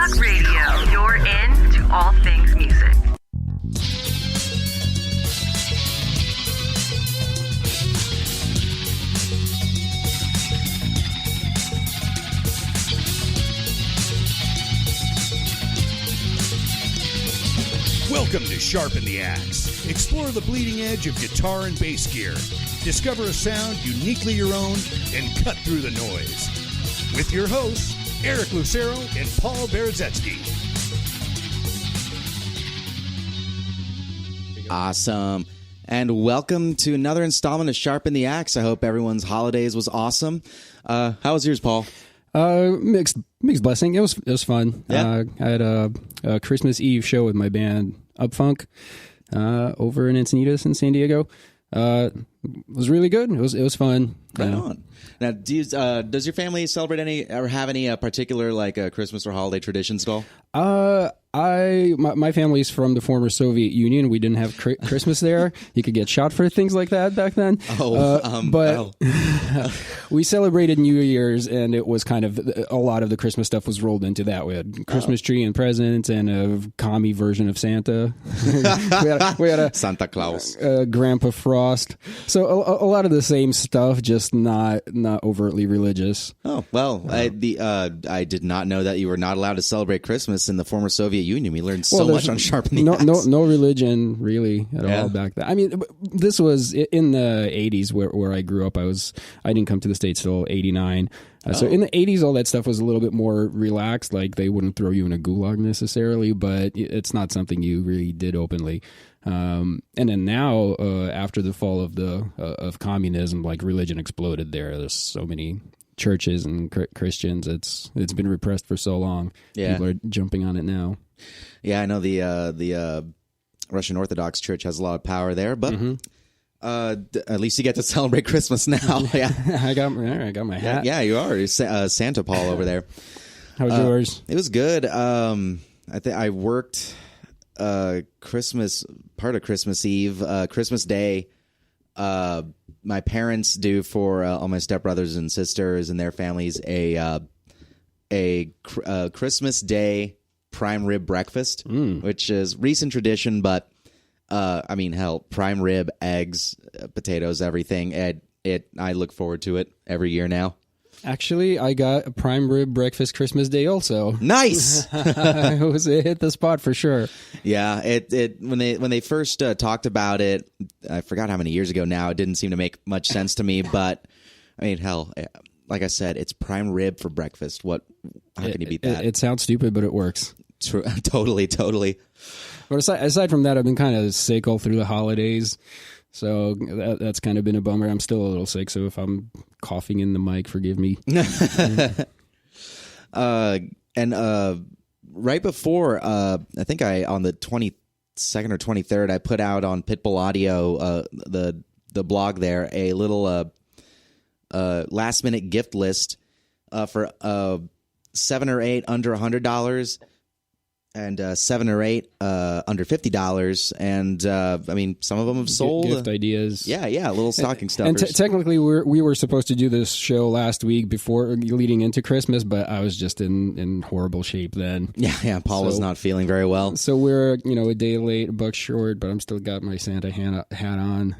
Talk Radio. You're in to all things music. Welcome to Sharpen the Axe. Explore the bleeding edge of guitar and bass gear. Discover a sound uniquely your own and cut through the noise. With your hosts, Eric Lucero and Paul Berezetsky. Awesome. And welcome to another installment of Sharpen the Axe. I hope everyone's holidays was awesome. How was yours, Paul? Mixed blessing. It was fun. Yeah. I had a Christmas Eve show with my band Up Funk over in Encinitas in San Diego. It was really good. It was fun. Right on. Now, does your family celebrate any or have any particular Christmas or holiday traditions at all? My family's from the former Soviet Union. We didn't have Christmas there. You could get shot for things like that back then. We celebrated New Year's, and it was kind of a lot of the Christmas stuff was rolled into that. We had Christmas tree and presents and a commie version of Santa. we had a Santa Claus, Grandpa Frost. So a lot of the same stuff, just not overtly religious. Oh well, I did not know that you were not allowed to celebrate Christmas in the former Soviet Union. We learned so much on Sharpen the Axe. No religion really at all back then. I mean, this was in the 80s where I grew up. I didn't come to the States till 89. So in the 80s, all that stuff was a little bit more relaxed. Like they wouldn't throw you in a gulag necessarily, but it's not something you really did openly. And then now, after the fall of communism, like religion exploded there. There's so many churches and Christians. It's been repressed for so long. Yeah. People are jumping on it now. Yeah, I know the Russian Orthodox Church has a lot of power there, but at least you get to celebrate Christmas now. Yeah, I got my hat. Yeah, you are. You're Santa Paul over there. How was yours? It was good. I worked Christmas Eve, Christmas Day. My parents do for all my stepbrothers and sisters and their families a Christmas Day prime rib breakfast, which is recent tradition, but I mean, hell, prime rib, eggs, potatoes, everything. I look forward to it every year now. Actually, I got a prime rib breakfast Christmas Day also. Nice. It hit the spot for sure. Yeah, it when they first talked about it, I forgot how many years ago now. It didn't seem to make much sense to me, but I mean, hell, like I said, it's prime rib for breakfast. How can you beat that? It sounds stupid, but it works. Totally. But aside from that, I've been kind of sick all through the holidays. So that's kind of been a bummer. I'm still a little sick, so if I'm coughing in the mic, forgive me. And right before, I think on the 22nd or 23rd, I put out on Pitbull Audio, the blog there, a little last minute gift list for 7 or 8 under $100. And 7 or 8 under $50, and I mean, some of them have sold. Gift ideas, yeah, little stocking stuffers. And technically, we were supposed to do this show last week before leading into Christmas, but I was just in horrible shape then. Yeah. Paul was not feeling very well, so we're a day late, a buck short, but I'm still got my Santa hat on,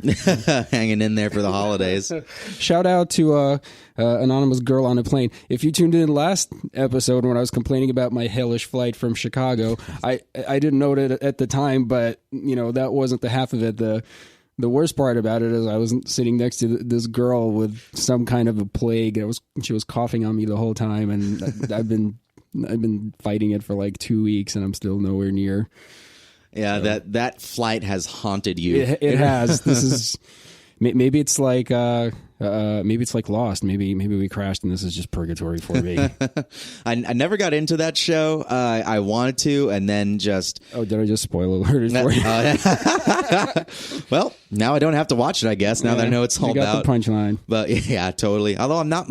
hanging in there for the holidays. Shout out to anonymous girl on a plane. If you tuned in last episode when I was complaining about my hellish flight from Chicago. I didn't know it at the time, but that wasn't the half of it. The worst part about it is I was sitting next to this girl with some kind of a plague. She was coughing on me the whole time, and I've been fighting it for like 2 weeks, and I'm still nowhere near. Yeah, so. that flight has haunted you. It has. This is maybe it's like Lost. Maybe we crashed and this is just purgatory for me. I never got into that show. I wanted to, and then just... Oh, did I just spoil alert for you? Well, now I don't have to watch it, I guess, now that I know it's all about. You got the punchline. But yeah, totally. Although I'm not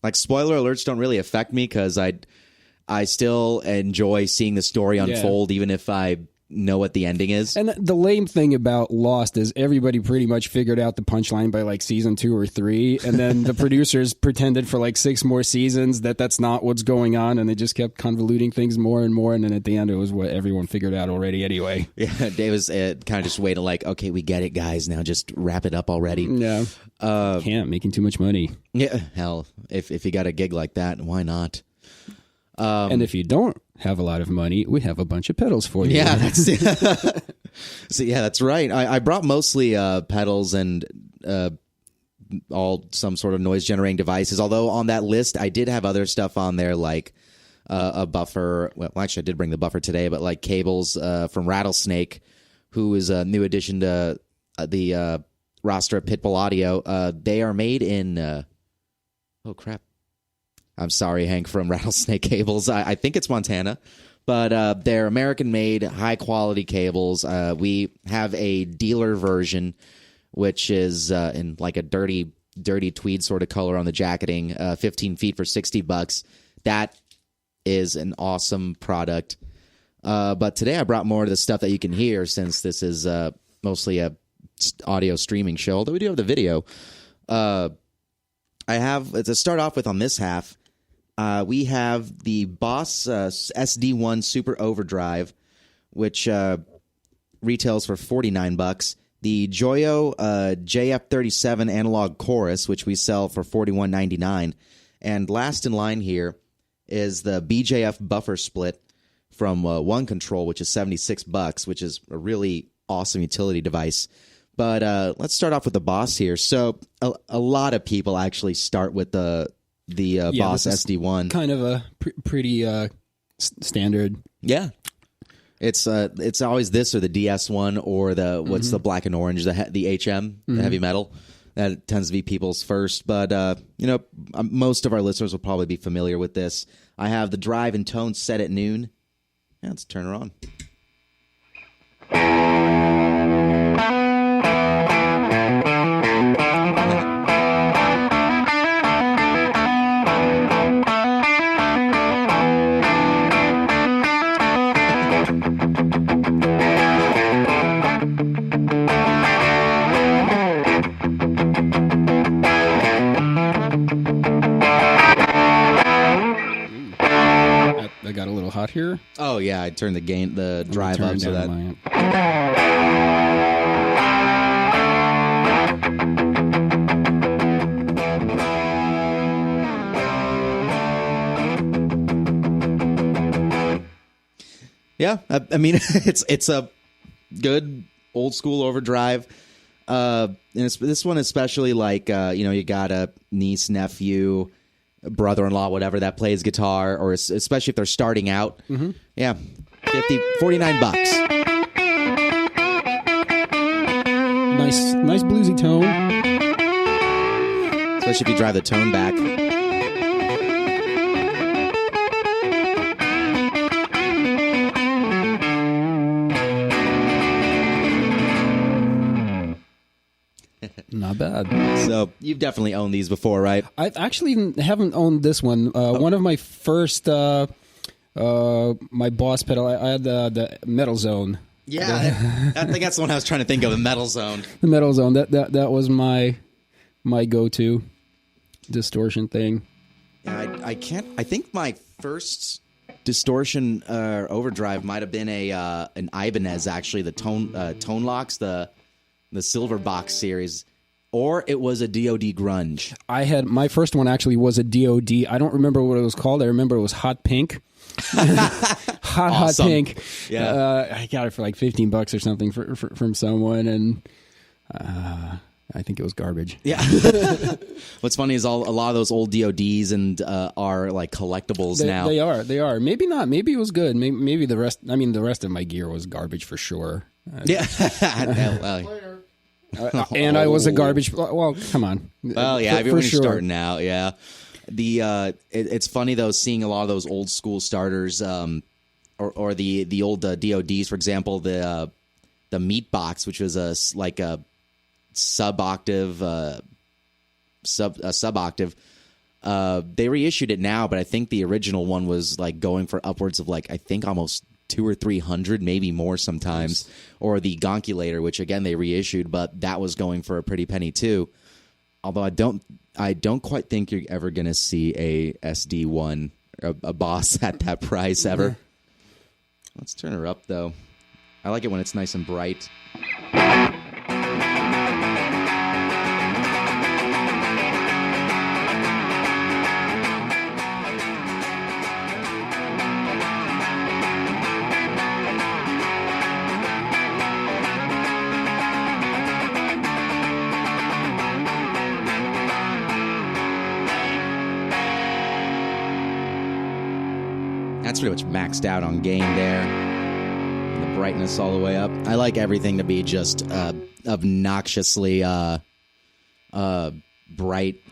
like, spoiler alerts don't really affect me because I still enjoy seeing the story unfold, even if I know what the ending is. And the lame thing about Lost is everybody pretty much figured out the punchline by like season 2 or 3, and then the producers pretended for like 6 more seasons that that's not what's going on, and they just kept convoluting things more and more, and then at the end it was what everyone figured out already anyway. Yeah, Dave was kind of just waiting like, okay, we get it, guys. Now just wrap it up already. Yeah, can't, making too much money. Yeah, hell, if you got a gig like that, why not? And if you don't have a lot of money, we have a bunch of pedals for you. Yeah, that's right. I brought mostly pedals and all some sort of noise generating devices. Although on that list, I did have other stuff on there like a buffer. Well, actually, I did bring the buffer today, but like cables from Rattlesnake, who is a new addition to the roster of Pitbull Audio. They are made in. Oh crap. I'm sorry, Hank, from Rattlesnake Cables. I think it's Montana, but they're American-made, high-quality cables. We have a dealer version, which is in like a dirty tweed sort of color on the jacketing, 15 feet for $60. That is an awesome product. But today I brought more of the stuff that you can hear, since this is mostly a audio streaming show, although we do have the video. I have, to start off with on this half, we have the Boss SD1 Super Overdrive, which retails for $49. The Joyo JF37 Analog Chorus, which we sell for $41.99. And last in line here is the BJF Buffer Split from One Control, which is $76, which is a really awesome utility device. But let's start off with the Boss here. So a lot of people actually start with the Boss SD1. Kind of a pretty standard. Yeah. It's always this or the DS1 or the what's the black and orange, the HM, the heavy metal. That tends to be people's first. But, most of our listeners will probably be familiar with this. I have the drive and tone set at noon. Yeah, let's turn her on. I got a little hot here. Oh yeah, I turned the drive up so that. Yeah, I mean it's a good old school overdrive. And this one especially, like you got a niece, nephew, brother-in-law, whatever, that plays guitar, or especially if they're starting out. Yeah, $49. Nice bluesy tone, especially if you drive the tone back. Not bad. So you've definitely owned these before, right? I actually haven't owned this one. One of my first, my Boss pedal, I had the Metal Zone. Yeah, I think that's the one I was trying to think of, the Metal Zone. The Metal Zone. That was my go-to distortion thing. Yeah, I think my first distortion overdrive might have been an Ibanez, actually, the Tone Locks, the Silver Box series, or it was a DoD Grunge. I had my first one actually was a DoD. I don't remember what it was called. I remember it was Hot Pink. Hot Pink. Yeah, I got it for like $15 or something from someone, and I think it was garbage. Yeah. What's funny is a lot of those old DoDs and are like collectibles now. They are. Maybe not. Maybe it was good. Maybe the rest. I mean, the rest of my gear was garbage for sure. Yeah. And I was a garbage. Well, come on. Well, yeah, everyone's starting out. Yeah. It's funny though, seeing a lot of those old school starters, or the old DoDs, for example, the Meat Box, which was a sub octave. They reissued it now, but I think the original one was like going for upwards of like, I think almost $200 or $300, maybe more sometimes. Or the Gonculator, which again they reissued, but that was going for a pretty penny too. Although I don't quite think you're ever going to see a SD1, a Boss at that price ever. Let's turn her up though. I like it when it's nice and bright. That's pretty much maxed out on gain there. And the brightness all the way up. I like everything to be just obnoxiously bright.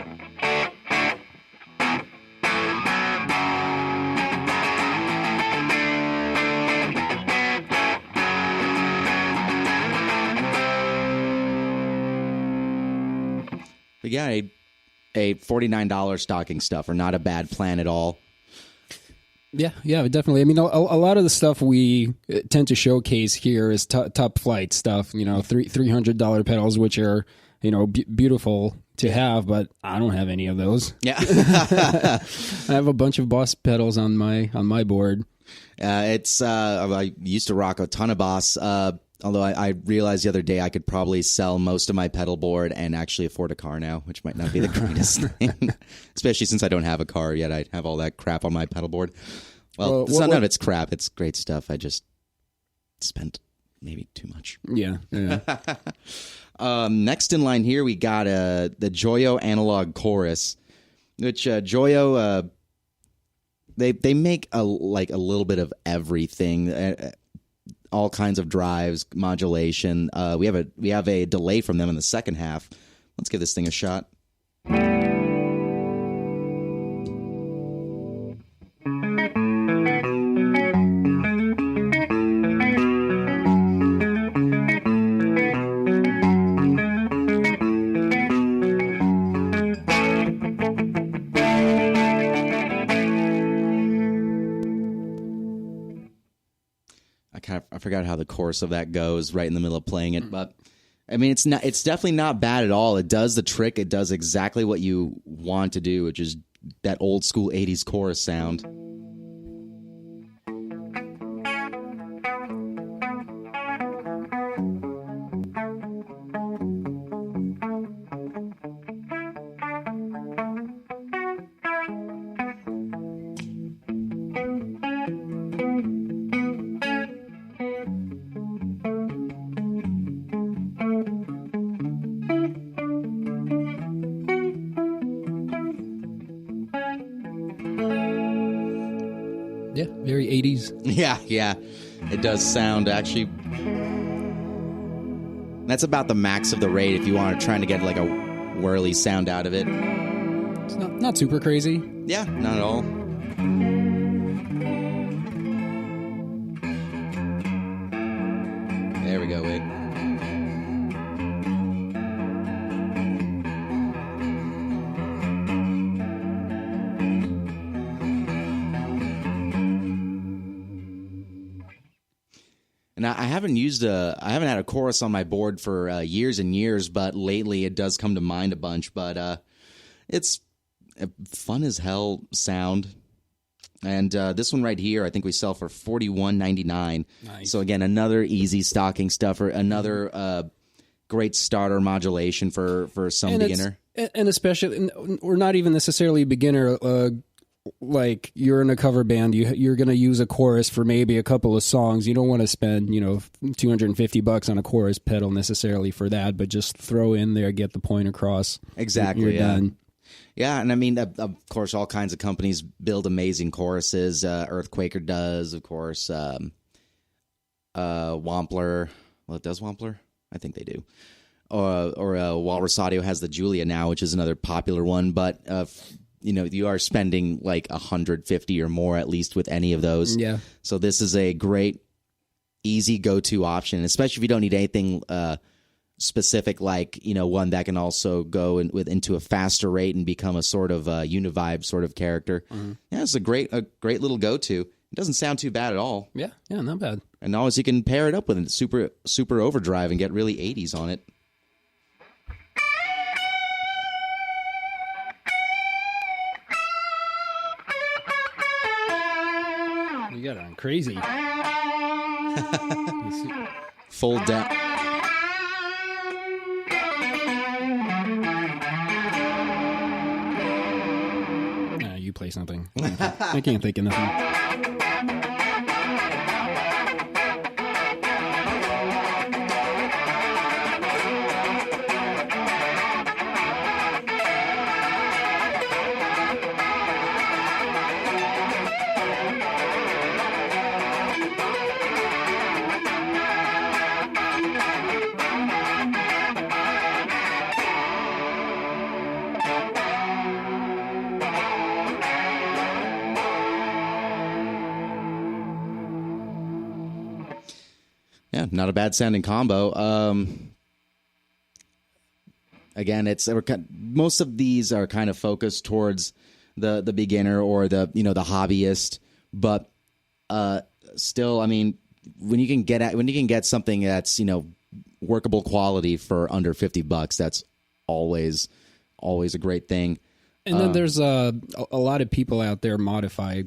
But yeah, a $49 stocking stuffer, not a bad plan at all. Yeah, definitely. I mean, a lot of the stuff we tend to showcase here is top flight stuff. $300 pedals, which are beautiful to have, but I don't have any of those. Yeah, I have a bunch of Boss pedals on my board. I used to rock a ton of Boss. Although I realized the other day I could probably sell most of my pedal board and actually afford a car now, which might not be the greatest thing, especially since I don't have a car yet. I have all that crap on my pedal board. Well, none of it's crap. It's great stuff. I just spent maybe too much. Yeah. Next in line here, we got the Joyo Analog Chorus, which Joyo, they make a little bit of everything. All kinds of drives, modulation. We have a delay from them in the second half. Let's give this thing a shot. I forgot how the chorus of that goes right in the middle of playing it, but I mean, it's definitely not bad at all. It does the trick. It does exactly what you want to do, which is that old school 80s chorus sound. Yeah, very 80s. Yeah. It does sound actually. That's about the max of the rate if you want to try to get like a whirly sound out of it. It's not super crazy. Yeah, not at all. There we go, Wig. And I haven't had a chorus on my board for years and years, but lately it does come to mind a bunch. But it's a fun as hell sound. And this one right here, I think we sell for $41.99. Nice. So again, another easy stocking stuffer, another great starter modulation for some beginner. And especially, or not even necessarily beginner. Like you're in a cover band, you're going to use a chorus for maybe a couple of songs. You don't want to spend, $250 on a chorus pedal necessarily for that, but just throw in there, get the point across. Exactly. You're done. Yeah, and I mean, of course, all kinds of companies build amazing choruses. Earthquaker does, of course. Wampler. Well, does Wampler? I think they do. Or Walrus Audio has the Julia now, which is another popular one, but you are spending like $150 or more at least with any of those. Yeah. So this is a great, easy go-to option, especially if you don't need anything specific, like one that can also go into a faster rate and become a sort of univibe sort of character. Mm-hmm. Yeah, it's a great little go-to. It doesn't sound too bad at all. Yeah, not bad. And always you can pair it up with a super overdrive and get really 80s on it. You got it on crazy. Full down. You play something. I can't think of nothing. Yeah, not a bad sounding combo. Again, most of these are kind of focused towards the beginner or the hobbyist, but still, I mean, when you can get something that's workable quality for under $50, that's always a great thing. And then there's a lot of people out there modify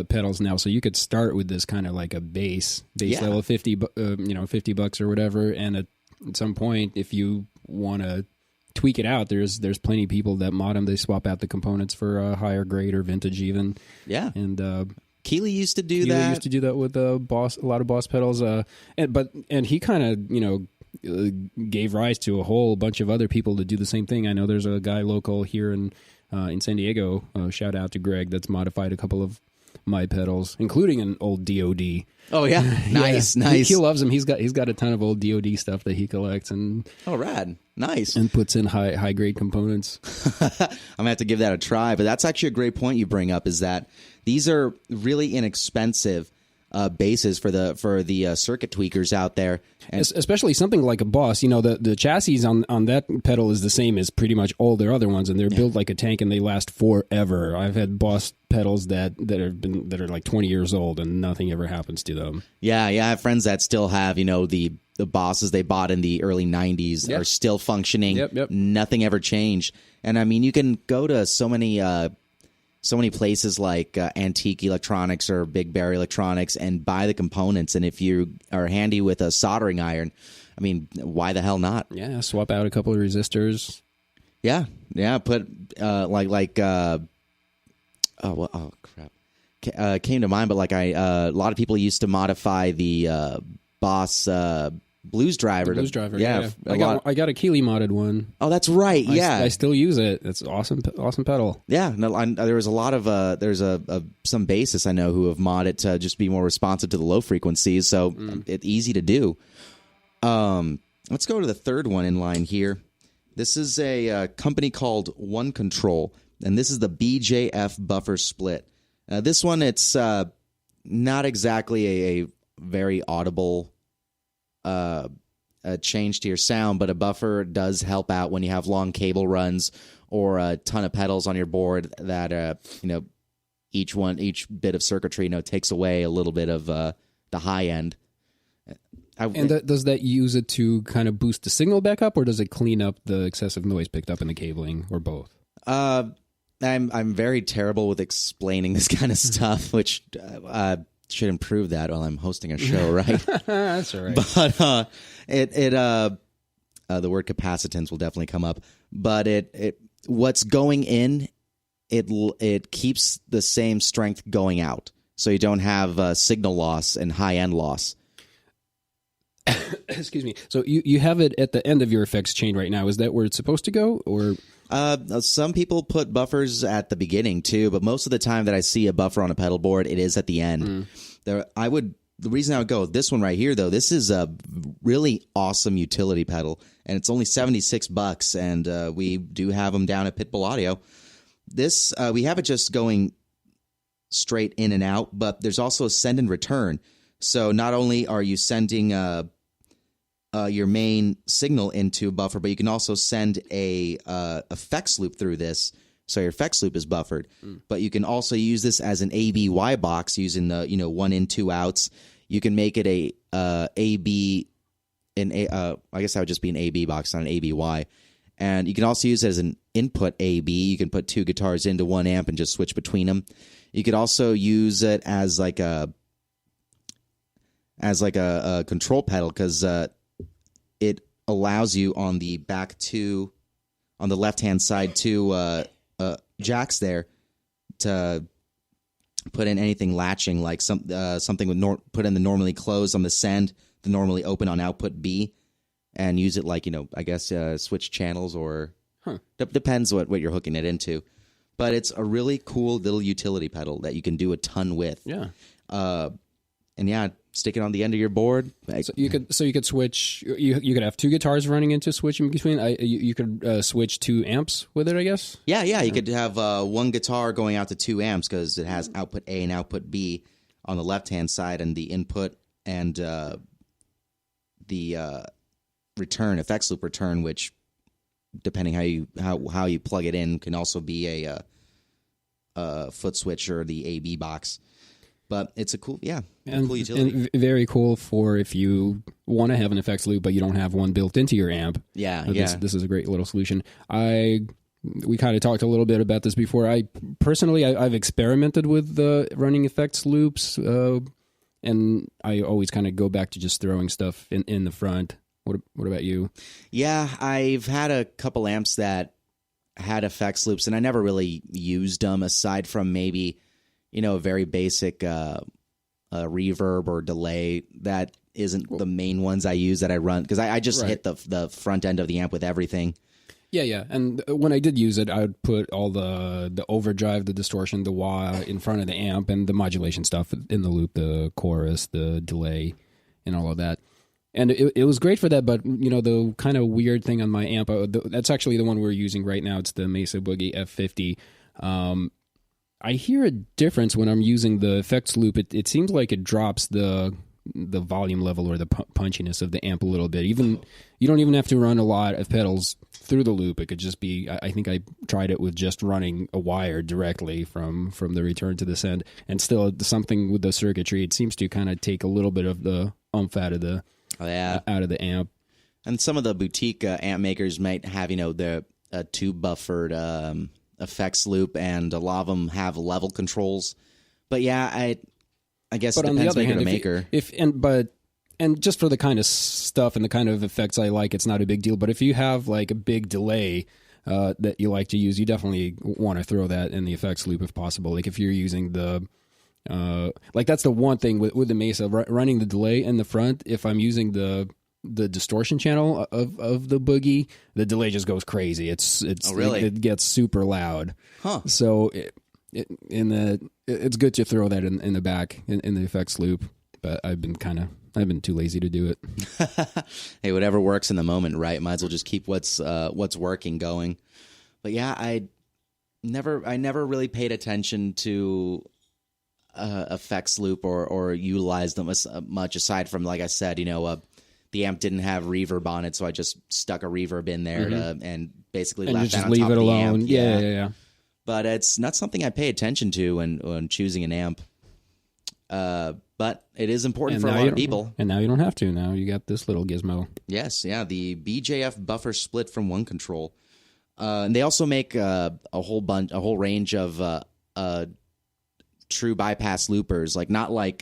pedals now, so you could start with this kind of like a base level $50 or whatever, and at some point, if you want to tweak it out, there's plenty of people that mod them. They swap out the components for a higher grade or vintage even. Yeah, and Keeley used to do that. He used to do that with a lot of Boss pedals. And he kind of gave rise to a whole bunch of other people to do the same thing. I know there's a guy local here in San Diego, shout out to Greg, that's modified a couple of my pedals, including an old DOD. Oh yeah, nice. He loves them. He's got a ton of old DOD stuff that he collects, and rad, nice, and puts in high grade components. I'm gonna have to give that a try. But that's actually a great point you bring up. Is that these are really inexpensive bases for the circuit tweakers out there, and especially something like a Boss. The chassis on that pedal is the same as pretty much all their other ones, and they're built like a tank and they last forever. I've had Boss pedals that are like 20 years old and nothing ever happens to them. Yeah, I have friends that still have the Bosses they bought in the early 90s are still functioning. Yep. Nothing ever changed. And I mean, you can go to so many places like Antique Electronics or Big Bear Electronics and buy the components. And if you are handy with a soldering iron, I mean, why the hell not? Yeah, swap out a couple of resistors. Yeah. Put oh crap, came to mind. But like a lot of people used to modify the Boss blues driver. Blues driver. Yeah. I got a Keeley modded one. Oh, that's right. Yeah, I still use it. It's awesome pedal. Yeah. No, there was a lot of there's some bassists I know who have modded to just be more responsive to the low frequencies, so it's easy to do. Let's go to the third one in line here. This is a company called One Control, and this is the BJF buffer split. This one, it's not exactly a very audible change to your sound, but a buffer does help out when you have long cable runs or a ton of pedals on your board that each bit of circuitry takes away a little bit of the high end. Does that use it to kind of boost the signal back up, or does it clean up the excessive noise picked up in the cabling, or both? I'm very terrible with explaining this kind of stuff, which should improve that while I'm hosting a show, right? That's all right. But the word capacitance will definitely come up. But what's going in, it keeps the same strength going out, so you don't have signal loss and high end loss. Excuse me. So you have it at the end of your effects chain right now. Is that where it's supposed to go, or? Some people put buffers at the beginning too, but most of the time that I see a buffer on a pedal board, it is at the end. The reason I would go with this one right here, though, this is a really awesome utility pedal, and it's only $76, and we do have them down at Pitbull Audio. This we have it just going straight in and out, but there's also a send and return. So not only are you sending your main signal into a buffer, but you can also send a effects loop through this so your effects loop is buffered. But you can also use this as an ABY box using the 1 in 2 outs. You can make it a AB I guess that would just be an AB box, not an ABY. And you can also use it as an input AB. You can put 2 guitars into 1 amp and just switch between them. You could also use it as like a control pedal, because it allows you on the on the left-hand side 2 jacks there to put in anything latching, like something would put in the normally closed on the send, the normally open on output B, and use it like, I guess switch channels or depends what you're hooking it into. But it's a really cool little utility pedal that you can do a ton with. Yeah. And yeah, stick it on the end of your board. So you could switch. You could have 2 guitars running into switching between. You could switch 2 amps with it, I guess. Yeah. You could have 1 guitar going out to 2 amps because it has output A and output B on the left hand side, and the input and the return, effects loop return, which depending how you plug it in, can also be a foot switch or the AB box. But it's a cool utility. And very cool for if you want to have an effects loop, but you don't have one built into your amp. This is a great little solution. We kind of talked a little bit about this before. I've experimented with running effects loops, and I always kind of go back to just throwing stuff in the front. What about you? Yeah, I've had a couple amps that had effects loops, and I never really used them aside from maybe a very basic reverb or delay. That isn't the main ones I use that I run, because I just hit the front end of the amp with everything. Yeah. And when I did use it, I would put all the overdrive, the distortion, the wah in front of the amp, and the modulation stuff in the loop, the chorus, the delay, and all of that. And it was great for that, but, the kind of weird thing on my amp, that's actually the one we're using right now. It's the Mesa Boogie F50. I hear a difference when I'm using the effects loop. It seems like it drops the volume level or the punchiness of the amp a little bit. You don't even have to run a lot of pedals through the loop. It could just be, I think I tried it with just running a wire directly from the return to the send, and still something with the circuitry, it seems to kind of take a little bit of the oomph out of the amp. And some of the boutique amp makers might have, the tube buffered effects loop, and a lot of them have level controls. But yeah, I guess it depends maker to maker. And just for the kind of stuff and the kind of effects I like, it's not a big deal. But if you have like a big delay that you like to use, you definitely want to throw that in the effects loop if possible. Like if you're using that's the one thing with the Mesa, running the delay in the front. If I'm using the distortion channel of the Boogie, the delay just goes crazy. It gets super loud. So it's good to throw that in the back in the effects loop. But I've been too lazy to do it. Hey, whatever works in the moment, right? Might as well just keep what's working going. But yeah, I never really paid attention to effects loop or utilized them as much, aside from, like I said, the amp didn't have reverb on it, so I just stuck a reverb in there and basically left that on top of the amp. Yeah. But it's not something I pay attention to when choosing an amp. But it is important for a lot of people. And now you don't have to. Now you got this little gizmo. Yes, yeah, the BJF buffer split from One Control. And they also make a whole range of true bypass loopers, not like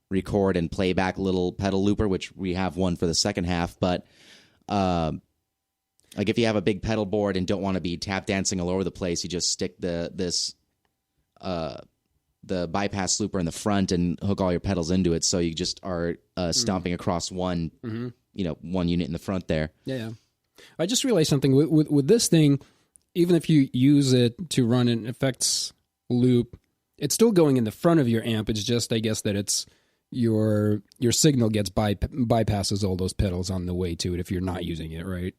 record and playback little pedal looper, which we have one for the second half, but like if you have a big pedal board and don't want to be tap dancing all over the place, you just stick the bypass looper in the front and hook all your pedals into it, so you just are stomping across one one unit in the front there. Yeah. I just realized something with this thing. Even if you use it to run an effects loop, it's still going in the front of your amp. It's just, I guess, that it's your signal gets bypasses all those pedals on the way to it if you're not using it, right?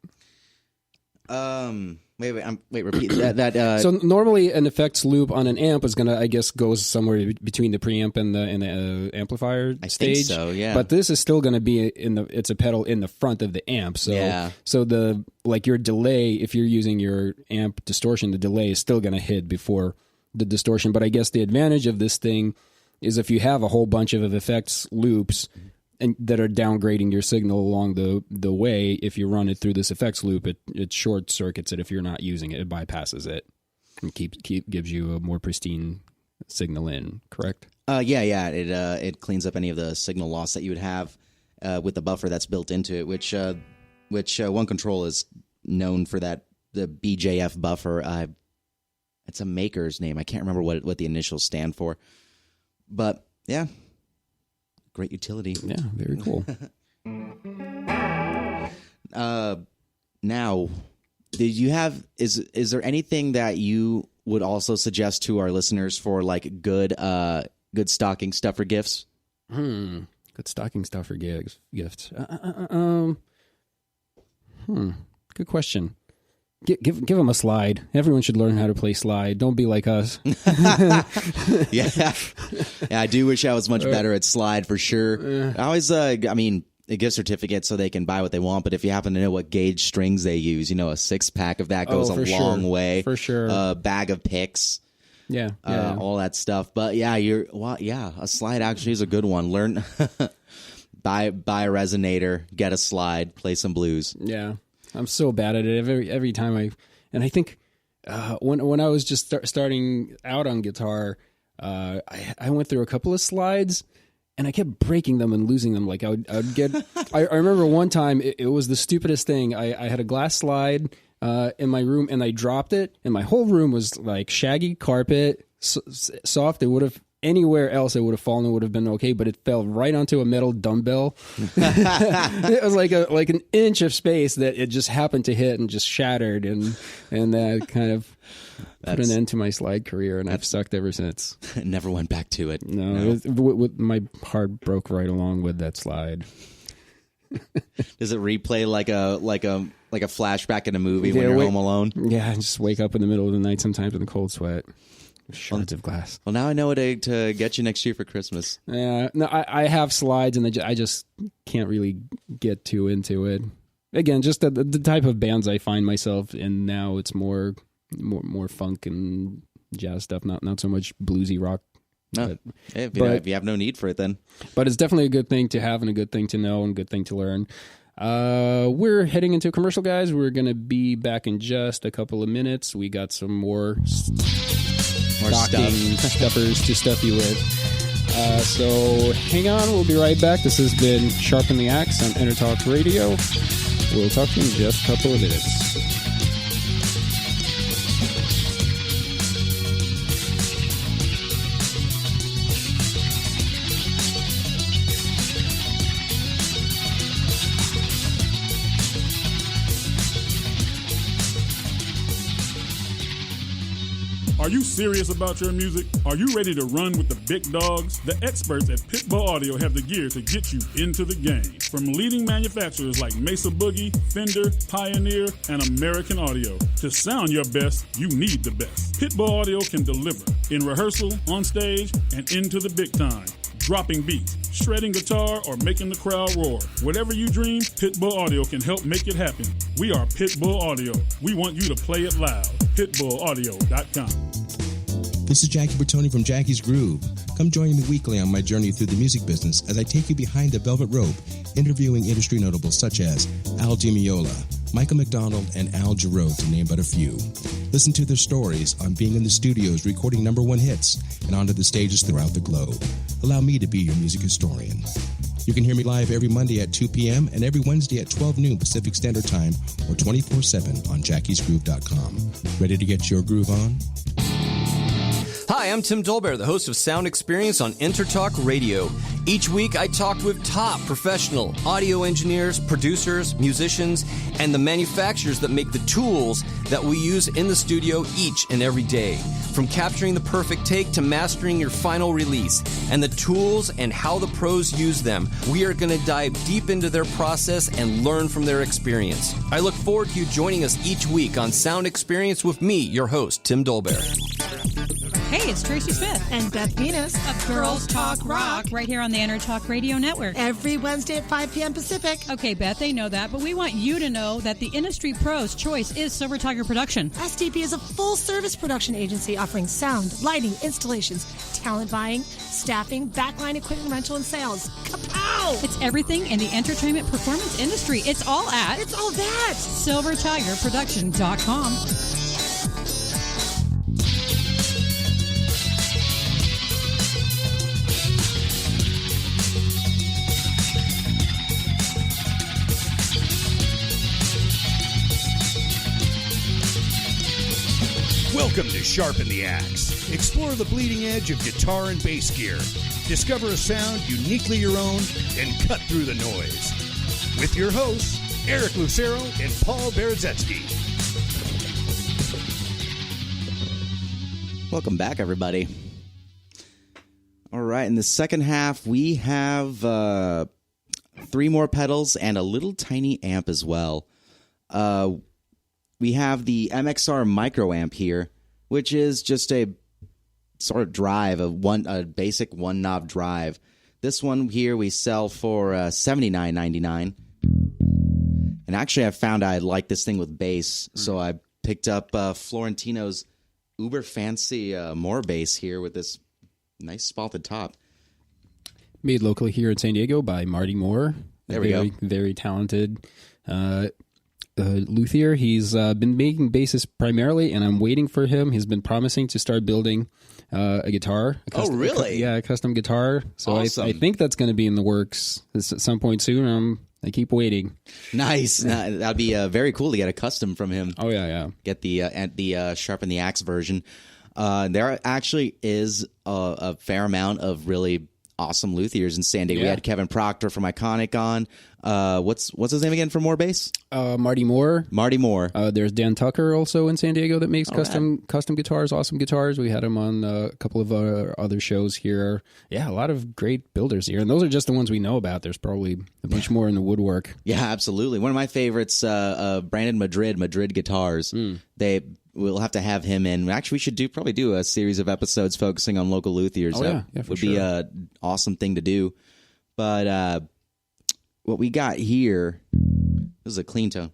Repeat that. So normally an effects loop on an amp is gonna, I guess, goes somewhere between the preamp and the amplifier stage. Think so, yeah. But this is still gonna be it's a pedal in the front of the amp. So yeah. So your delay, if you're using your amp distortion, the delay is still gonna hit before the distortion. But I guess the advantage of this thing is if you have a whole bunch of effects loops and that are downgrading your signal along the way, if you run it through this effects loop, it short circuits it if you're not using it. It bypasses it and gives you a more pristine signal in, correct? Yeah. It cleans up any of the signal loss that you would have with the buffer that's built into it, which One Control is known for that, the BJF buffer. It's a maker's name. I can't remember what the initials stand for. But, yeah. Great utility. Yeah, very cool. Now, did you have is there anything that you would also suggest to our listeners for like good stocking stuffer gifts? Good stocking stuffer gifts. Good question. Give them a slide. Everyone should learn how to play slide. Don't be like us. Yeah, I do wish I was much better at slide for sure. I always, a gift certificate so they can buy what they want. But if you happen to know what gauge strings they use, a 6-pack of that goes a long way. For sure. A bag of picks. Yeah. All that stuff. But yeah, a slide actually is a good one. Learn, buy a resonator, get a slide, play some blues. Yeah. I'm so bad at it every time I think when I was just starting out on guitar, I went through a couple of slides and I kept breaking them and losing them. Like I would get, I remember one time it was the stupidest thing. I had a glass slide in my room and I dropped it and my whole room was like shaggy carpet, soft. It would have, anywhere else it would have fallen, it would have been okay, but it fell right onto a metal dumbbell. It was like an inch of space that it just happened to hit and just shattered, and that kind of put an end to my slide career, and I've sucked ever since. Never went back to it. No. My heart broke right along with that slide. Does it replay like a flashback in a movie when you're home alone? Yeah, I just wake up in the middle of the night sometimes in a cold sweat. Shards of glass. Well, now I know what to get you next year for Christmas. Yeah, no, I have slides, and I just can't really get too into it. Again, just the type of bands I find myself in now, it's more funk and jazz stuff, not so much bluesy rock. No, if you have no need for it, then. But it's definitely a good thing to have and a good thing to know and a good thing to learn. We're heading into a commercial, guys. We're going to be back in just a couple of minutes. We got some more stuffers to stuff you with. So hang on, we'll be right back. This has been Sharpen the Axe on EnterTalk Radio. We'll talk to you in just a couple of minutes. Are you serious about your music? Are you ready to run with the big dogs? The experts at Pitbull Audio have the gear to get you into the game. From leading manufacturers like Mesa Boogie, Fender, Pioneer, and American Audio. To sound your best, you need the best. Pitbull Audio can deliver in rehearsal, on stage, and into the big time. Dropping beats, shredding guitar, or making the crowd roar. Whatever you dream, Pitbull Audio can help make it happen. We are Pitbull Audio. We want you to play it loud. PitbullAudio.com. This is Jackie Bertoni from Jackie's Groove. Come join me weekly on my journey through the music business as I take you behind the velvet rope, interviewing industry notables such as Al Di Meola, Michael McDonald, and Al Jarreau, to name but a few. Listen to their stories on being in the studios recording #1 hits and onto the stages throughout the globe. Allow me to be your music historian. You can hear me live every Monday at 2 p.m. and every Wednesday at 12 noon Pacific Standard Time or 24/7 on jackiesgroove.com. Ready to get your groove on? Hi, I'm Tim Dolbear, the host of Sound Experience on EnterTalk Radio. Each week, I talk with top professional audio engineers, producers, musicians, and the manufacturers that make the tools that we use in the studio each and every day. From capturing the perfect take to mastering your final release, and the tools and how the pros use them. We are going to dive deep into their process and learn from their experience. I look forward to you joining us each week on Sound Experience with me, your host, Tim Dolbear. Hey, it's Tracy Smith and Beth Venus of Girls Talk Rock right here on the Intertalk Radio Network. Every Wednesday at 5 p.m. Pacific. Okay, Beth, they know that, but we want you to know that the industry pro's choice is Silver Tiger Production. SDP is a full-service production agency offering sound, lighting, installations, talent buying, staffing, backline equipment rental, and sales. Kapow! It's everything in the entertainment performance industry. It's all that. SilverTigerProduction.com. Welcome to Sharpen the Axe. Explore the bleeding edge of guitar and bass gear. Discover a sound uniquely your own and cut through the noise. With your hosts, Eric Lucero and Paul Berezetsky. Welcome back, everybody. All right, in the second half, we have 3 more pedals and a little tiny amp as well. We have the MXR micro amp here, which is just a sort of drive, a basic one knob drive. This one here we sell for $79.99. And actually, I found I like this thing with bass, so I picked up Florentino's uber fancy Moore bass here with this nice spalted top. Made locally here in San Diego by Marty Moore. There we go. Very talented luthier. He's been making basses primarily, and I'm waiting for him. He's been promising to start building a guitar. Really? A custom guitar. So awesome. I think that's going to be in the works at some point soon. I keep waiting. Nice. That'd be very cool to get a custom from him. Oh yeah. Get the Sharpen the Axe version. There actually is a fair amount of really awesome luthiers in San Diego. Yeah. We had Kevin Proctor from Iconic on. What's his name again for Moore bass? Marty Moore. Marty Moore. There's Dan Tucker also in San Diego that makes custom guitars, awesome guitars. We had him on a couple of other shows here. Yeah, a lot of great builders here. And those are just the ones we know about. There's probably a bunch more in the woodwork. Yeah, absolutely. One of my favorites, Brandon Madrid Guitars. We'll have to have him in. Actually, we should probably do a series of episodes focusing on local luthiers. Yeah, for would sure. be an awesome thing to do. But what we got here, this is a clean tone.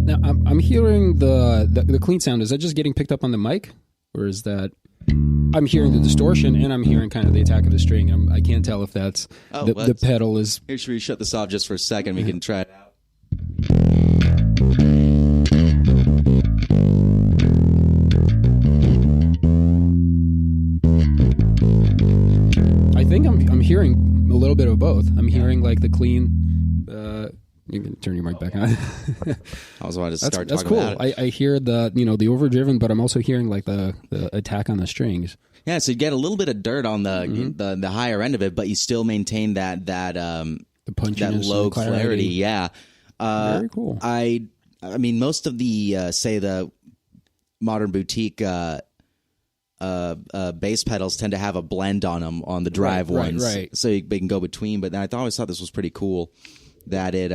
Now, I'm hearing the clean sound. Is that just getting picked up on the mic? Or is that... I'm hearing the distortion, and I'm hearing kind of the attack of the string. I can't tell if that's the pedal is... Here, should we shut this off just for a second? We can try it out. I think I'm hearing a little bit of both. I'm hearing like the clean... you can turn your mic back on. I was wanting to start that's talking cool. about it. I hear the overdriven, but I'm also hearing like the attack on the strings. Yeah, so you get a little bit of dirt on the higher end of it, but you still maintain that the punchiness, that low and clarity. Yeah, very cool. I mean, most of the say the modern boutique bass pedals tend to have a blend on them on the drive ones, right. So they can go between. But I always thought this was pretty cool that it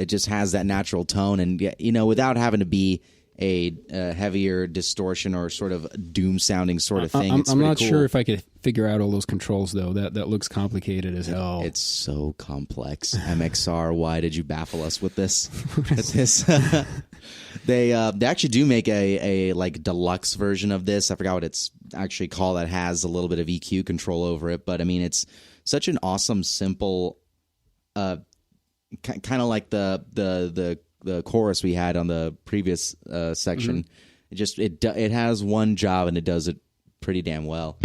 just has that natural tone, and without having to be a heavier distortion or sort of doom sounding sort of thing. I'm not sure if I could figure out all those controls though. That looks complicated as hell. It's so complex. MXR, why did you baffle us with this? They actually do make a like deluxe version of this. I forgot what it's actually called. That has a little bit of EQ control over it, but I mean it's such an awesome, simple, kind of like the chorus we had on the previous section. Mm-hmm. It has one job and it does it pretty damn well.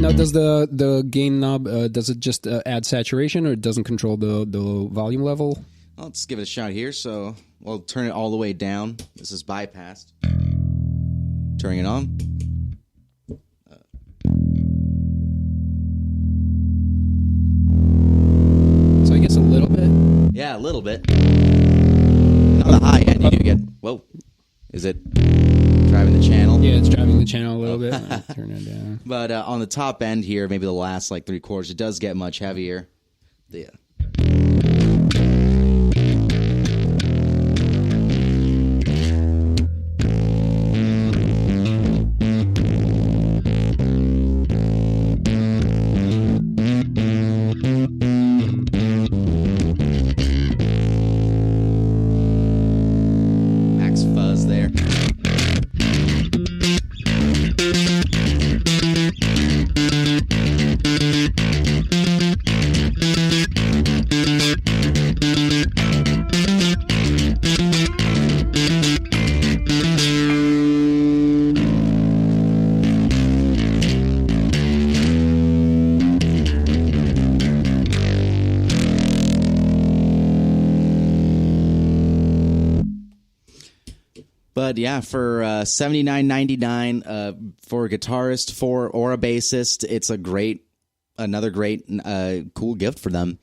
Now does the gain knob does it just add saturation, or it doesn't control the volume level? Let's give it a shot here. So we'll turn it all the way down. This is bypassed. Turning it on. So I guess a little bit. Yeah, a little bit. On the high end, you do get... Whoa. Is it driving the channel? Yeah, it's driving the channel a little bit. Turn it down. But on the top end here, maybe the last like 3/4, it does get much heavier. Yeah. Max fuzz there. But yeah, for $79.99 for a guitarist or a bassist, it's another great, cool gift for them.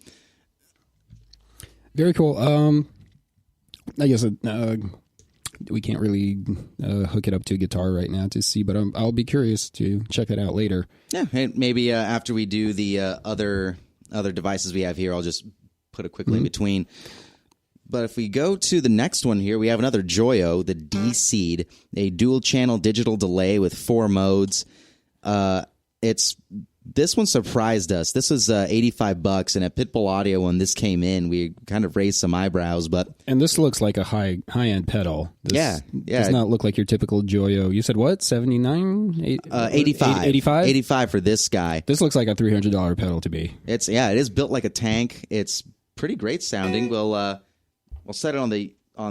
Very cool. I guess we can't really hook it up to a guitar right now to see, but I'll be curious to check it out later. Yeah, maybe after we do the other devices we have here, I'll just put it quickly in between. But if we go to the next one here, we have another Joyo, the D-Seed, a dual-channel digital delay with 4 modes. This one surprised us. This was $85, and at Pitbull Audio, when this came in, we kind of raised some eyebrows. And this looks like a high-end pedal. Yeah. Does not look like your typical Joyo. You said what? 79? 85. 85? 85 for this guy. This looks like a $300 pedal to me. It is built like a tank. It's pretty great sounding. We'll set it on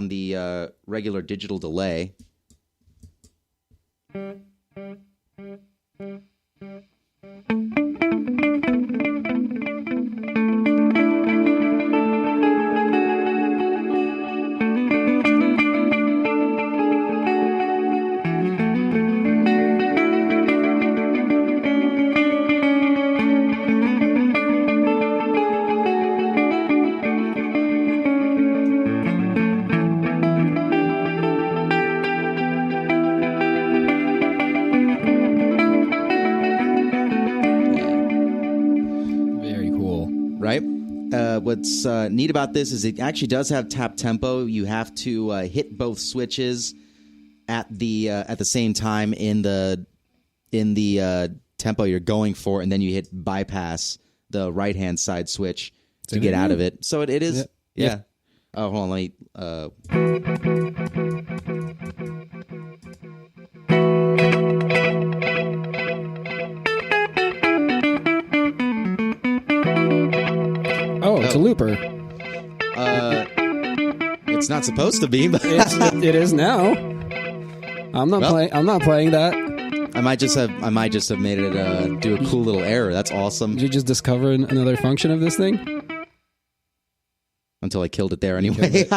the regular digital delay. What's neat about this is it actually does have tap tempo. You have to hit both switches at the same time in the tempo you're going for, and then you hit bypass the right hand side switch to get out of it. So it is, yeah. Oh, hold on, let me. It's a looper. It's not supposed to be, but it is now. I'm not playing that. I might just have made it do a cool little error. That's awesome. Did you just discover another function of this thing? Until I killed it there anyway.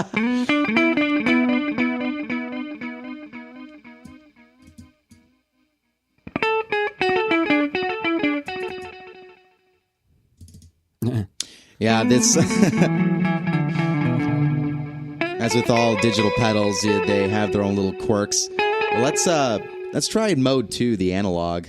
Yeah, this. As with all digital pedals, they have their own little quirks. Let's try in mode 2, the analog.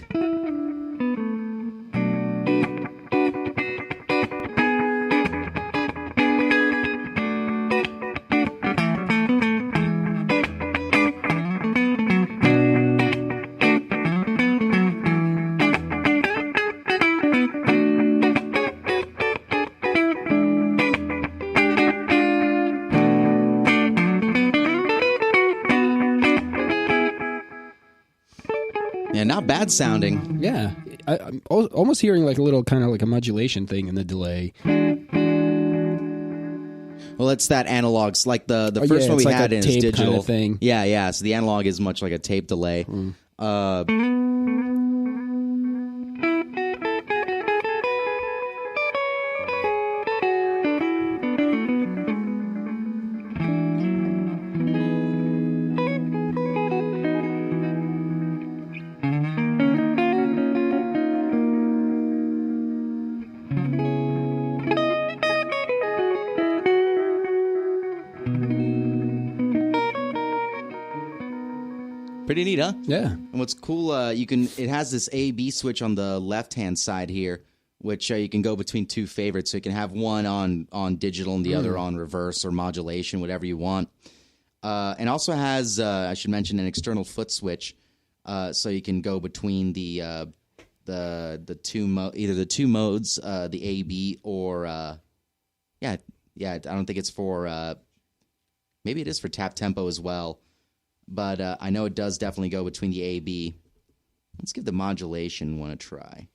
Yeah, not bad sounding. Yeah, I'm almost hearing like a little kind of like a modulation thing in the delay. Well, it's that analog. Like the first one we like had a is tape digital kind of thing. Yeah. So the analog is much like a tape delay. Pretty neat, huh? Yeah. And what's cool, it has this A/B switch on the left-hand side here, which you can go between two favorites. So you can have one on digital and the other on reverse or modulation, whatever you want. And also has, I should mention, an external foot switch, so you can go between the two either the two modes, the A/B or I don't think it's for maybe it is for tap tempo as well, but I know it does definitely go between the A/B. Let's give the modulation one a try.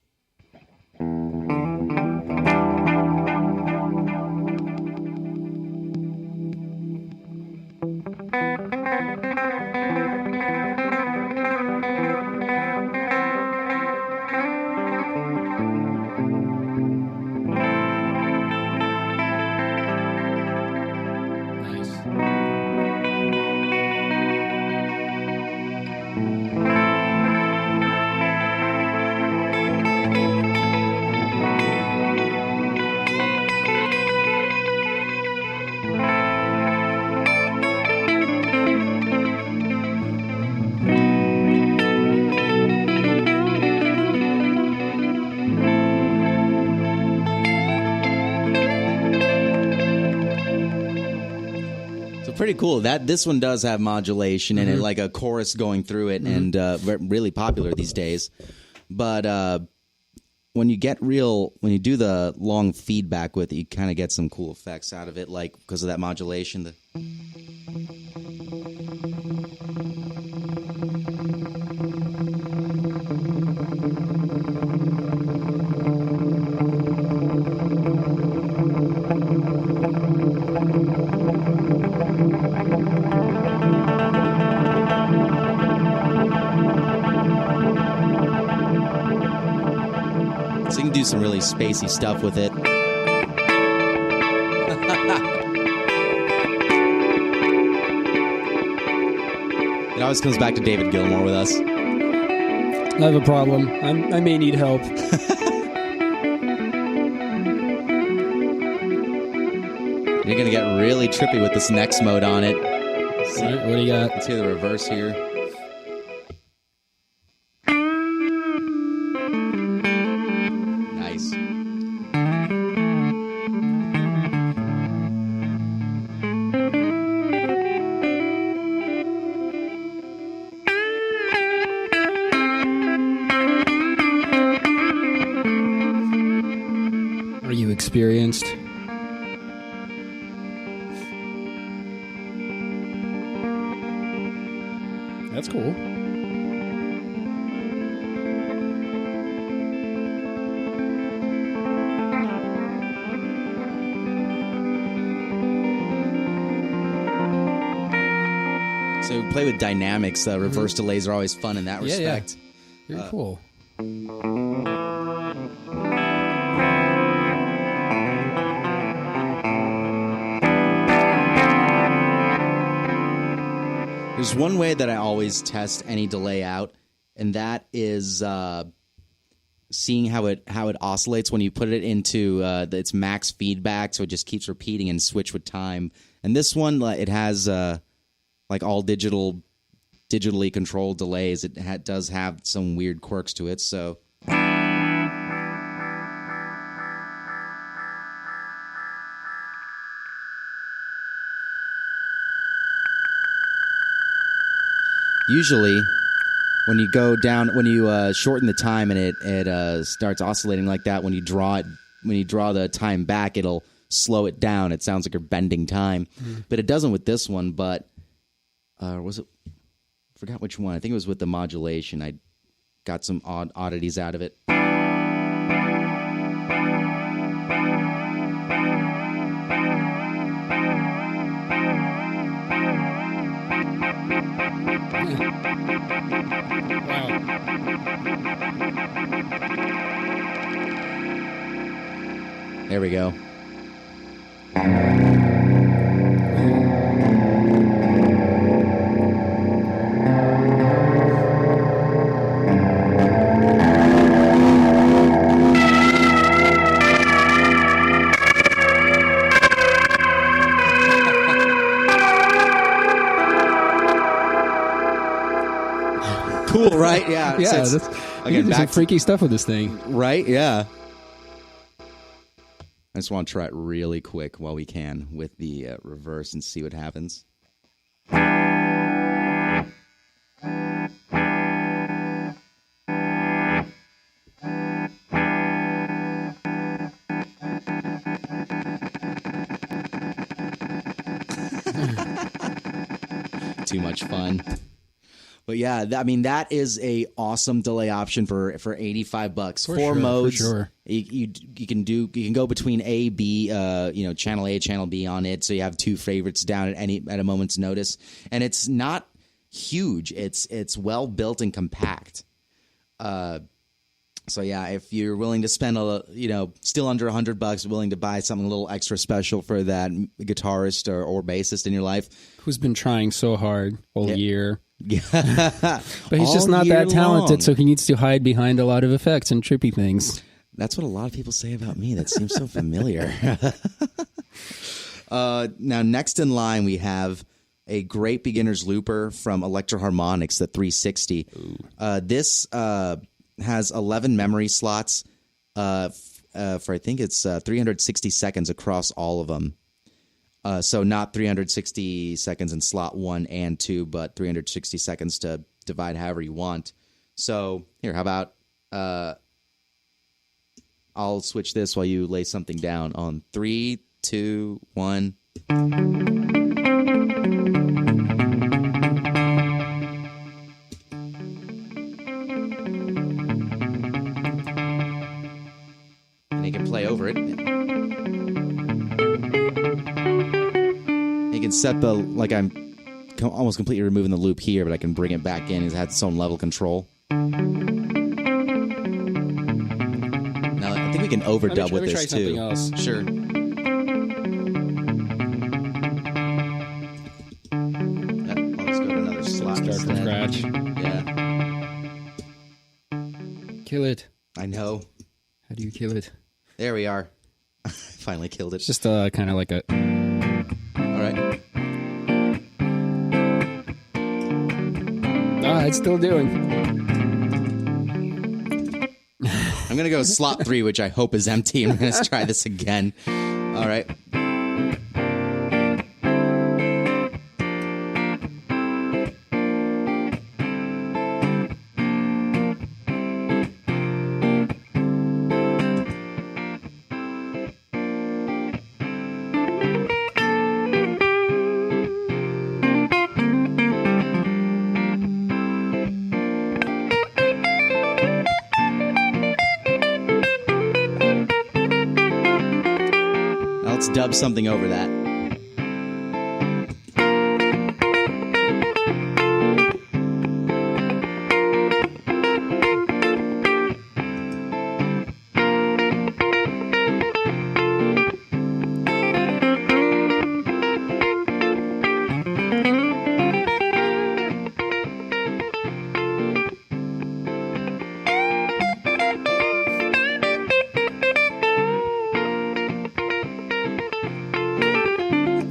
Pretty cool. This one does have modulation in it, like a chorus going through it, and really popular these days. But when you do the long feedback with it, you kind of get some cool effects out of it, like because of that modulation. So you can do some really spacey stuff with it. It always comes back to David Gilmour with us. I have a problem. I may need help. You're going to get really trippy with this next mode on it. All right, what do you got? Let's hear the reverse here. Nice. Are you experienced? That's cool. So play with dynamics. Reverse delays are always fun in that respect. Yeah. Very cool. There's one way that I always test any delay out, and that is seeing how it oscillates when you put it into its max feedback, so it just keeps repeating and switch with time. And this one, it has like all digitally controlled delays. It does have some weird quirks to it, so. Usually, when you go down, when you shorten the time and it starts oscillating like that, when you draw the time back, it'll slow it down. It sounds like you're bending time, but it doesn't with this one. But was it? I forgot which one. I think it was with the modulation. I got some oddities out of it. There we go. Right? Yeah. Yeah, So that's, again, you can do some back to- freaky stuff with this thing. Right? Yeah. I just want to try it really quick while we can with the reverse and see what happens. Too much fun. But yeah, I mean, that is a awesome delay option for $85. Four modes. For sure. You can go between A, B, channel A, channel B on it, so you have two favorites down at a moment's notice. And it's not huge. It's well built and compact. So yeah, if you're willing to spend still under $100, willing to buy something a little extra special for that guitarist or bassist in your life who's been trying so hard all year. Yeah. But he's just not that talented, so he needs to hide behind a lot of effects and trippy things. That's what a lot of people say about me. That seems so familiar. Now, next in line, we have a great beginner's looper from Electro Harmonix, the 360. This has 11 memory slots for I think it's 360 seconds across all of them. So not 360 seconds in slot 1 and 2, but 360 seconds to divide however you want. So here, how about I'll switch this while you lay something down on 3, 2, 1. And you can play over it. You can set I'm almost completely removing the loop here, but I can bring it back in. It has its own level control. Now, I think we can overdub with this, too. Something else. Sure. I'll just go to another slot. Start from scratch. Yeah. Kill it. I know. How do you kill it? There we are. Finally killed it. It's just kind of like a... All right. It's still doing. I'm going to go slot 3, which I hope is empty. I'm going to try this again. All right. Let's dub something over that.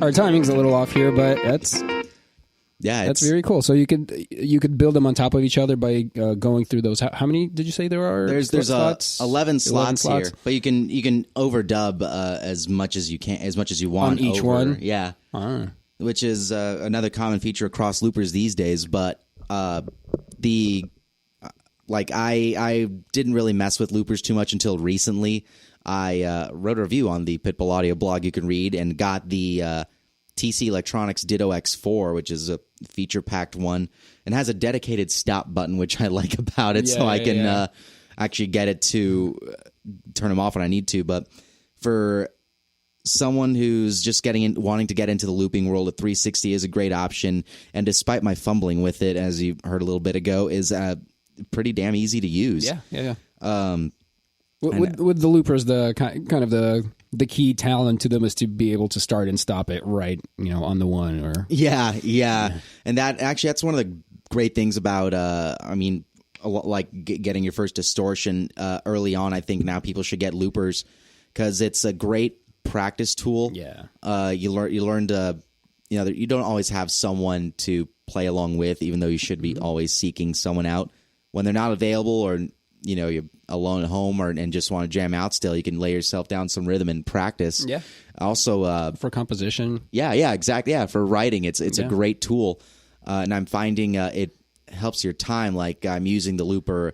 Our timing's a little off here, but that's very cool. So you could build them on top of each other by going through those. How many did you say there are? There's 11 slots here, but you can overdub as much as you want on each over. one. Yeah, which is another common feature across loopers these days. But I didn't really mess with loopers too much until recently. I wrote a review on the Pitbull Audio blog you can read and got the TC Electronics Ditto X4, which is a feature-packed one, and has a dedicated stop button, which I like about it, so I can actually get it to turn them off when I need to. But for someone who's just wanting to get into the looping world, a 360 is a great option, and despite my fumbling with it, as you heard a little bit ago, is pretty damn easy to use. Yeah. With the loopers, the kind of the key talent to them is to be able to start and stop it right, on the one or and that's one of the great things about getting your first distortion early on. I think now people should get loopers because it's a great practice tool. You learn to you don't always have someone to play along with, even though you should be always seeking someone out. when they're not available, or you're alone at home, and just want to jam out still, you can lay yourself down some rhythm and practice. Yeah. Also, for composition. Yeah, exactly. Yeah, for writing, it's a great tool, and I'm finding it helps your time. Like I'm using the looper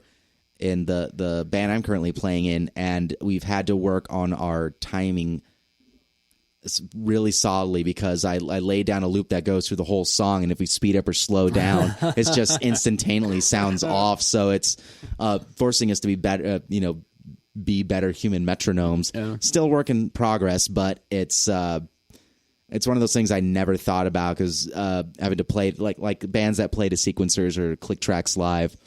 in the band I'm currently playing in, and we've had to work on our timing really solidly because I lay down a loop that goes through the whole song, and if we speed up or slow down, it's just instantaneously sounds off. So it's forcing us to be better, be better human metronomes. Yeah. Still work in progress, but it's one of those things I never thought about because having to play like bands that play to sequencers or click tracks live,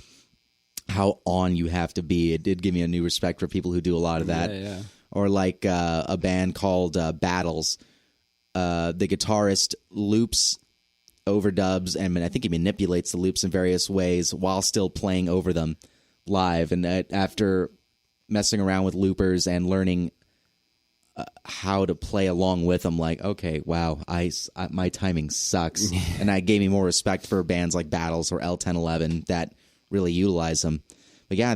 how on you have to be. It did give me a new respect for people who do a lot of that. Yeah. Or like a band called Battles. The guitarist loops, overdubs, and I think he manipulates the loops in various ways while still playing over them live. And after messing around with loopers and learning how to play along with them, like, okay, wow, my timing sucks. And I gave me more respect for bands like Battles or L1011 that really utilize them. But yeah,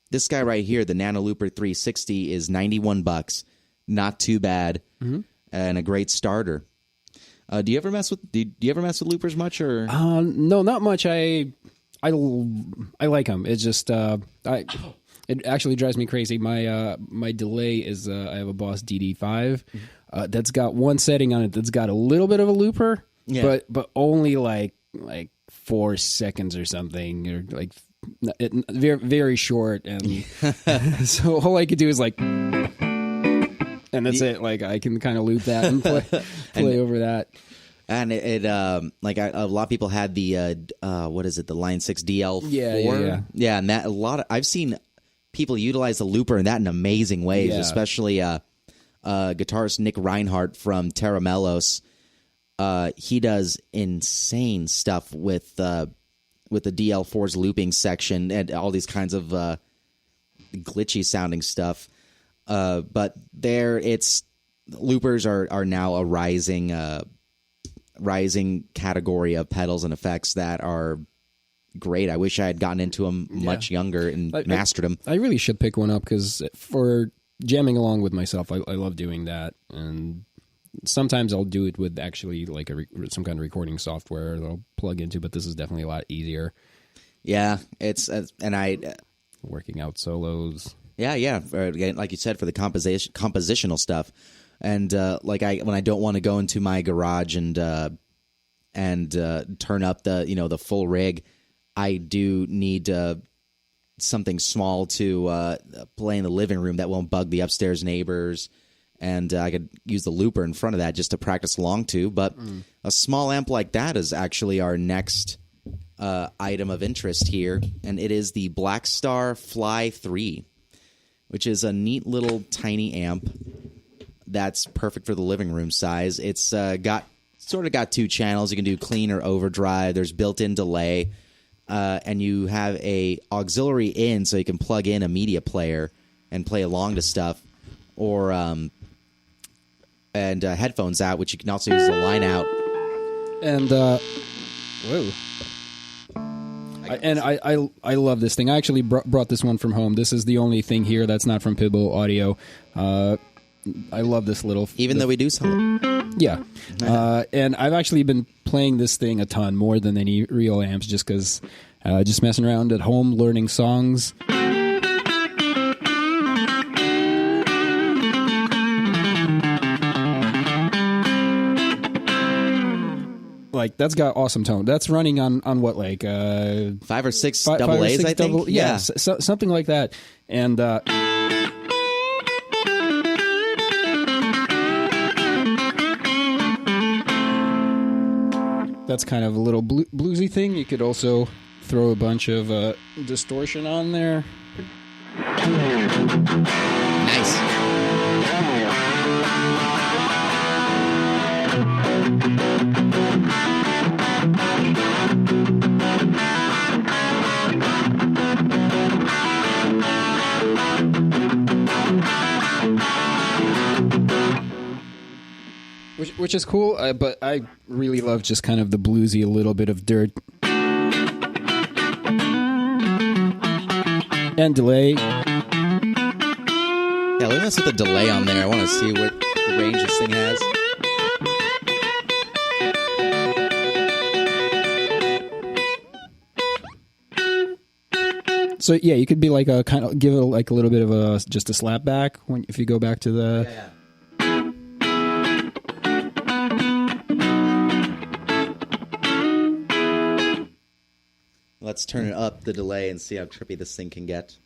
this guy right here, the Nano Looper 360, is $91. Not too bad, and a great starter. Do you ever mess with loopers much, or? No, not much. I like them. It's just it actually drives me crazy. My delay is I have a Boss DD5 that's got one setting on it that's got a little bit of a looper, but only like 4 seconds or something, or like very, very short, and so all I could do is like, and that's it. Like I can kind of loop that and play over that. And it like a lot of people had the what is it, the Line 6 DL4? Yeah, and that I've seen people utilize the looper in that in amazing ways, especially guitarist Nick Reinhardt from Terra Melos. He does insane stuff with the DL4's looping section and all these kinds of glitchy sounding stuff. But loopers are now a rising category of pedals and effects that are great. I wish I had gotten into them much younger and mastered them. I really should pick one up because for jamming along with myself, I love doing that. And sometimes I'll do it with actually like some kind of recording software that I'll plug into, but this is definitely a lot easier. Yeah, it's working out solos. Yeah. Like you said, for the compositional stuff, and when I don't want to go into my garage and turn up the full rig, I do need something small to play in the living room that won't bug the upstairs neighbors. And I could use the looper in front of that just to practice along to. But a small amp like that is actually our next item of interest here. And it is the Black Star Fly 3, which is a neat little tiny amp that's perfect for the living room size. It's got 2 channels. You can do clean or overdrive. There's built-in delay. And you have a auxiliary in, so you can plug in a media player and play along to stuff. Or headphones out, which you can also use as a line out. And whoa! I love this thing. I actually brought this one from home. This is the only thing here that's not from Pitbull Audio. I love this little. Even though we do sell it. Yeah, and I've actually been playing this thing a ton, more than any real amps, just because just messing around at home, learning songs. Like that's got awesome tone. That's running on what, like 5 or 6 double A's, I think. Yeah. Something like that. And that's kind of a little bluesy thing. You could also throw a bunch of distortion on there. Nice. Which is cool, but I really love just kind of the bluesy, a little bit of dirt. And delay. Yeah, let me mess with the delay on there. I want to see what the range this thing has. So yeah, you could be like a kind of give it like a little bit of a just a slap back if you go back to the. Yeah. Let's turn it up the delay and see how trippy this thing can get.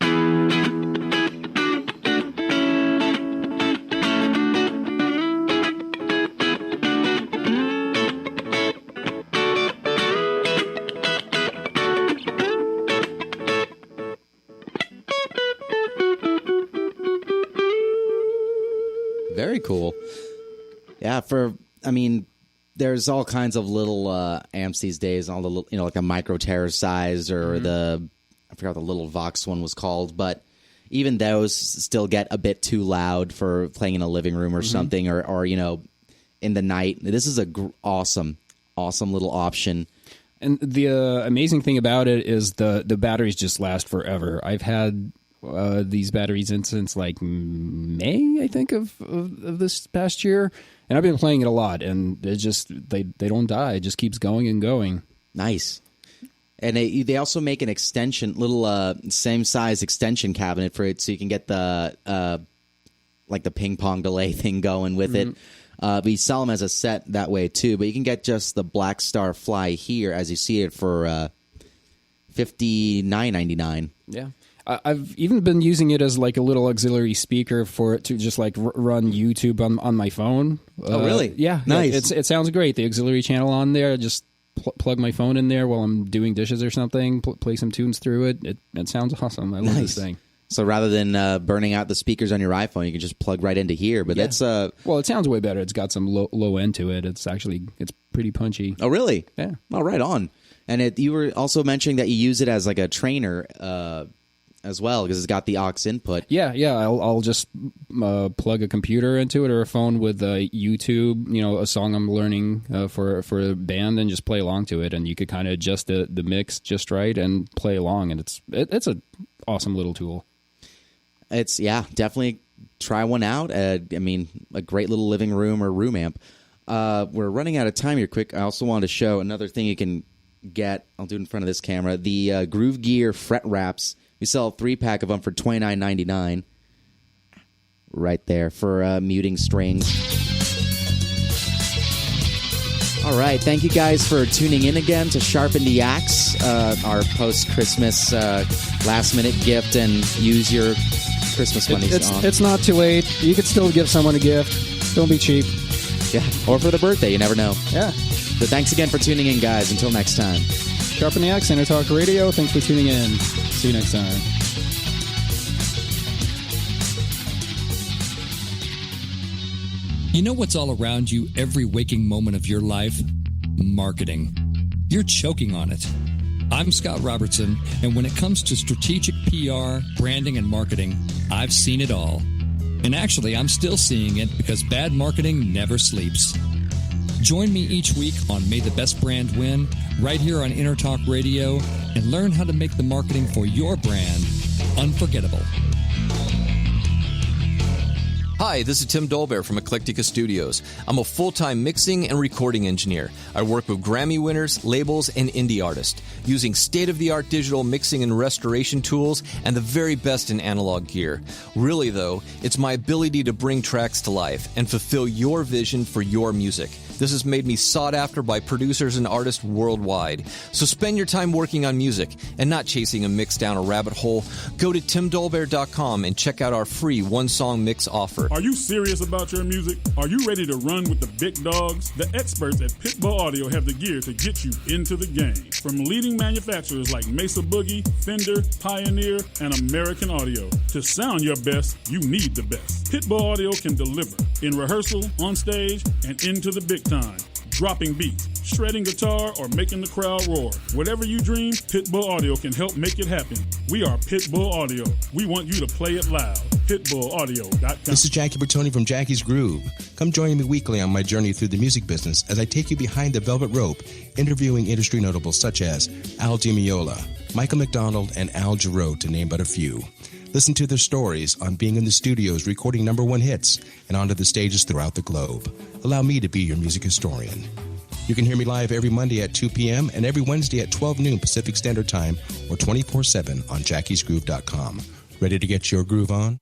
Very cool. Yeah, there's all kinds of little amps these days, all the little, like a micro terror size or I forgot what the little Vox one was called, but even those still get a bit too loud for playing in a living room or something, or in the night. This is a awesome little option. And the amazing thing about it is the batteries just last forever. I've had these batteries in since like May, I think, of this past year. And I've been playing it a lot, and it just they don't die. It just keeps going and going. Nice. And they also make an extension, little same size extension cabinet for it, so you can get the like the ping pong delay thing going with it. But you sell them as a set that way too. But you can get just the Black Star Fly here, as you see it, for $59.99. Yeah. I've even been using it as like a little auxiliary speaker for it to just like run YouTube on my phone. Oh, really? Yeah. Nice. It sounds great. The auxiliary channel on there, just plug my phone in there while I'm doing dishes or something, play some tunes through it. It sounds awesome. I love this thing. So rather than burning out the speakers on your iPhone, you can just plug right into here. But that's well, it sounds way better. It's got some low end to it. It's pretty punchy. Oh, really? Yeah. Oh, right on. And you were also mentioning that you use it as like a trainer as well, because it's got the aux input. Yeah. I'll just plug a computer into it or a phone with YouTube, a song I'm learning for a band, and just play along to it. And you could kind of adjust the mix just right and play along. And it's an awesome little tool. It's definitely try one out. A great little living room or room amp. We're running out of time here. Quick, I also wanted to show another thing you can get. I'll do it in front of this camera. The Groove Gear fret wraps. We sell a 3-pack of them for $29.99. Right there for muting strings. All right, thank you guys for tuning in again to Sharpen the Axe, our post-Christmas last-minute gift, and use your Christmas money. It's not too late. You could still give someone a gift. Don't be cheap. Yeah, or for the birthday. You never know. Yeah. So thanks again for tuning in, guys. Until next time. Sharpen the Axe, Intertalk Radio. Thanks for tuning in. See you next time. You know what's all around you every waking moment of your life? Marketing. You're choking on it. I'm Scott Robertson, and when it comes to strategic PR, branding, and marketing, I've seen it all. And actually, I'm still seeing it because bad marketing never sleeps. Join me each week on May the Best Brand Win, right here on Intertalk Radio, and learn how to make the marketing for your brand unforgettable. Hi, this is Tim Dolbear from Eclectica Studios. I'm a full-time mixing and recording engineer. I work with Grammy winners, labels, and indie artists, using state-of-the-art digital mixing and restoration tools and the very best in analog gear. Really, though, it's my ability to bring tracks to life and fulfill your vision for your music. This has made me sought after by producers and artists worldwide. So spend your time working on music and not chasing a mix down a rabbit hole. Go to timdolbear.com and check out our free one-song mix offer. Are you serious about your music? Are you ready to run with the big dogs? The experts at Pitbull Audio have the gear to get you into the game. From leading manufacturers like Mesa Boogie, Fender, Pioneer, and American Audio. To sound your best, you need the best. Pitbull Audio can deliver in rehearsal, on stage, and into the big time. Dropping beats, shredding guitar, or making the crowd roar. Whatever you dream, Pitbull Audio can help make it happen. We are Pitbull Audio. We want you to play it loud. PitbullAudio.com. This is Jackie Bertoni from Jackie's Groove. Come join me weekly on my journey through the music business as I take you behind the velvet rope, interviewing industry notables such as Al Di Meola, Michael McDonald, and Al Jarreau, to name but a few. Listen to their stories on being in the studios recording #1 hits and onto the stages throughout the globe. Allow me to be your music historian. You can hear me live every Monday at 2 p.m. and every Wednesday at 12 noon Pacific Standard Time or 24/7 on jackiesgroove.com. Ready to get your groove on?